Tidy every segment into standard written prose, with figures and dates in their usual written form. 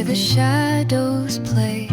where the shadows play.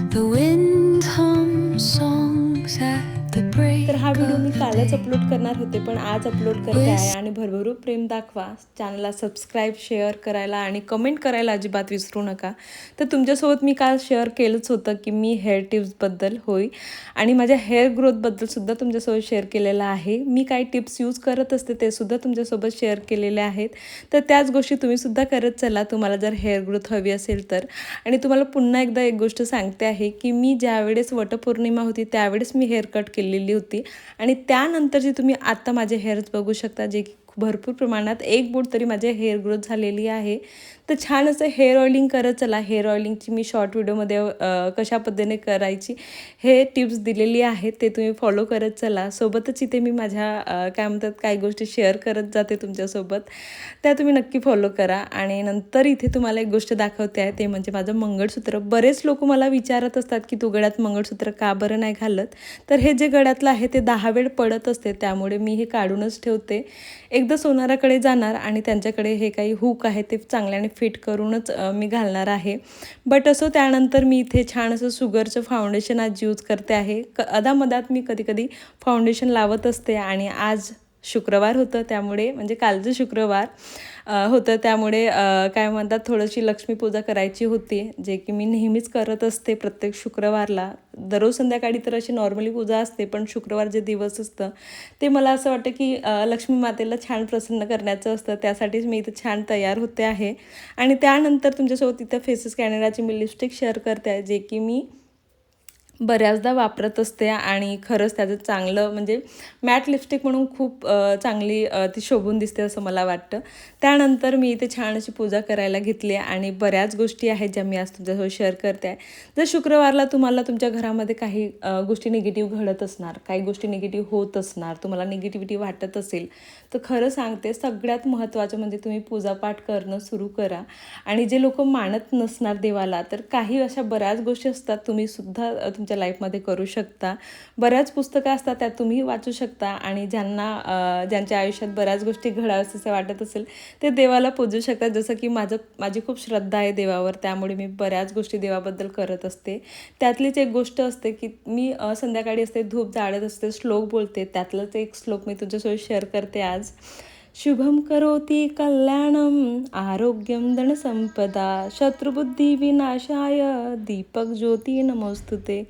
The wind hums songs at the break तर हा video me of कालच day. Upload करणार होते, पण आज अपलोड करते आहे. आणि भरभरून प्रेम दाखवा, चॅनलला सबस्क्राईब शेअर करायला आणि कमेंट करायला अजिबात विसरू नका. तर तुमच्यासोबत मी काल शेअर केलंच होतं की मी हेअर टिप्सबद्दल होई आणि माझ्या हेअर ग्रोथबद्दलसुद्धा तुमच्यासोबत शेअर केलेलं आहे. मी काही टिप्स यूज करत असते ते सुद्धा तुमच्यासोबत शेअर केलेले आहेत. तर त्याच गोष्टी तुम्हीसुद्धा करत चला, तुम्हाला जर हेअर ग्रोथ हवी असेल तर. आणि तुम्हाला पुन्हा एकदा एक गोष्ट सांगते आहे की मी ज्यावेळेस वटपौर्णिमा होती त्यावेळेस मी हेअर कट केलेली होती आणि त्यानंतरची तुम्ही आता माझे हेअर्स बघू शकता, जे की भरपूर प्रमाणात एक बोट तरी माझे हेअर ग्रोथ झालेली आहे. तर छान असं हेअर ऑइलिंग करत चला. हेअर ऑइलिंगची मी शॉर्ट व्हिडिओमध्ये कशा पद्धतीने करायची हे टिप्स दिलेली आहेत, ते तुम्ही फॉलो करत चला. सोबतच इथे मी माझ्या काय म्हणतात काही गोष्टी शेअर करत जाते तुमच्यासोबत, त्या तुम्ही नक्की फॉलो करा. आणि नंतर इथे तुम्हाला एक गोष्ट दाखवते आहे, ते म्हणजे माझं मंगळसूत्र. बरेच लोक मला विचारत असतात की तू गळ्यात मंगळसूत्र का बरं नाही घालत. तर हे जे गळ्यातलं आहे ते 10 वेळ पडत असते, त्यामुळे मी हे काढूनच ठेवते. एकदा सोनाराकडे जाणार आणि त्यांच्याकडे हे काही हुक आहे ते चांगल्याने फिट करूनच मी घालणार आहे. बट असं त्यानंतर मी इथे छान असं शुगरचं फाउंडेशन आज यूज करते आहे. अदामधात मी कधी कधी फाउंडेशन लावत असते आणि आज शुक्रवार होतं, त्यामुळे म्हणजे कालचं शुक्रवार होतं, त्यामुळे काय म्हणतात थोडीशी लक्ष्मीपूजा करायची होती, जे की मी नेहमीच करत असते प्रत्येक शुक्रवारला. दररोज संध्याकाळी तर अशी नॉर्मली पूजा असते, पण शुक्रवार जे दिवस असतं ते मला असं वाटतं की लक्ष्मी मातेला छान प्रसन्न करण्याचं असतं, त्यासाठीच मी इथं छान तयार होते आहे. आणि त्यानंतर तुमच्यासोबत इथं फेसेस कॅनडाची मी लिपस्टिक शेअर करते आहे, जे की मी बऱ्याचदा वापरत असते आणि खरंच त्याचं चांगलं म्हणजे मॅट लिपस्टिक म्हणून खूप चांगली ती शोभून दिसते असं मला वाटतं. त्यानंतर मी इथे छान अशी पूजा करायला घेतली आणि बऱ्याच गोष्टी आहेत ज्या मी आज तुमच्यासोबत शेअर करते आहे. जर शुक्रवारला तुम्हाला तुमच्या घरामध्ये काही गोष्टी निगेटिव्ह घडत असणार, काही गोष्टी निगेटिव्ह होत असणार, तुम्हाला निगेटिव्हिटी वाटत असेल, तर खरं सांगते सगळ्यात महत्त्वाचं म्हणजे तुम्ही पूजापाठ करणं सुरू करा. आणि जे लोक मानत नसणार देवाला, तर काही अशा बऱ्याच गोष्टी असतात तुम्ही सुद्धा तुमच्या लाईफमध्ये करू शकता. बऱ्याच पुस्तकं असतात त्यात तुम्ही वाचू शकता आणि ज्यांच्या आयुष्यात बऱ्याच गोष्टी घडाव्यास असं वाटत असेल ते देवाला पूजू शकतात. जसं की माझी खूप श्रद्धा आहे देवावर, त्यामुळे मी बऱ्याच गोष्टी देवाबद्दल करत असते. त्यातलीच एक गोष्ट असते की मी संध्याकाळी असते धूप जाळत असते, श्लोक बोलते. त्यातलंच एक श्लोक मी तुझ्यासोबत शेअर करते आज. शुभम करोति कल्याणम आरोग्यम धनसंपदा शत्रुबुद्धी विनाशाय दीपक ज्योती नमोस्तुते.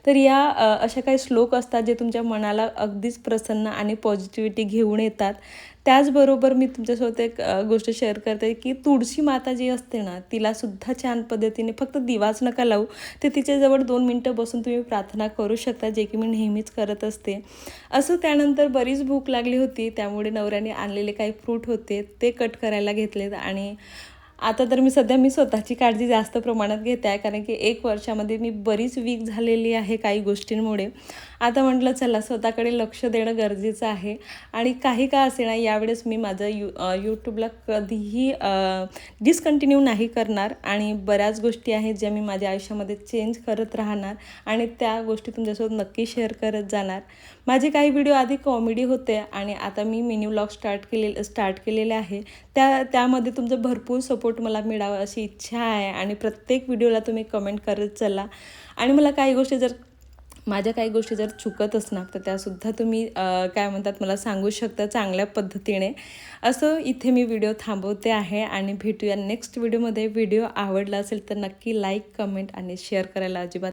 तर या अशा काही श्लोक असतात जे तुमच्या मनाला अगदीच प्रसन्न आणि पॉझिटिव्हिटी घेऊन येतात. त्याचबरोबर मी तुमच्यासोबत एक गोष्ट शेअर करते की तुळशी माता जी असते ना, तिलासुद्धा छान पद्धतीने फक्त दिवाच नका लावू, ते तिच्याजवळ 2 मिनटं बसून तुम्ही प्रार्थना करू शकता, जे की मी नेहमीच करत असते. असं त्यानंतर बरीच भूक लागली होती, त्यामुळे नवऱ्याने आणलेले काही फ्रूट होते ते कट करायला घेतलेत. आणि आता तर मी स्वतःची काळजी जास्त प्रमाणात घेते आहे, कारण की 1 वर्षामध्ये मी बरीच वीक झालेली आहे काही गोष्टींमुळे. आता म्हटलं चला स्वतःकडे लक्ष देणं गरजेचं आहे. आणि काही का असेना यावेळेस मी माझं यूट्यूबला कधीही डिस्कंटिन्यू नाही करणार आणि बऱ्याच गोष्टी आहेत ज्या मी माझ्या आयुष्यामध्ये चेंज करत राहणार आणि त्या गोष्टी तुमच्यासोबत नक्की शेअर करत जाणार. माझे काही व्हिडिओ आधी कॉमेडी होते आणि आता मी मिनी व्लॉग स्टार्ट केलेले आहे. त्यामध्ये तुमचं भरपूर सपोर्ट मला मिळावा अशी इच्छा आहे आणि प्रत्येक व्हिडिओला तुम्ही कमेंट करत चला. आणि माझ्या काही गोष्टी जर चुकत असणार तर त्यासुद्धा तुम्ही काय म्हणतात मला सांगू शकता चांगल्या पद्धतीने. असं इथे मी व्हिडिओ थांबवते आहे आणि भेटूया नेक्स्ट व्हिडिओमध्ये. व्हिडिओ आवडला असेल तर नक्की लाईक, कमेंट आणि शेअर करायला अजिबात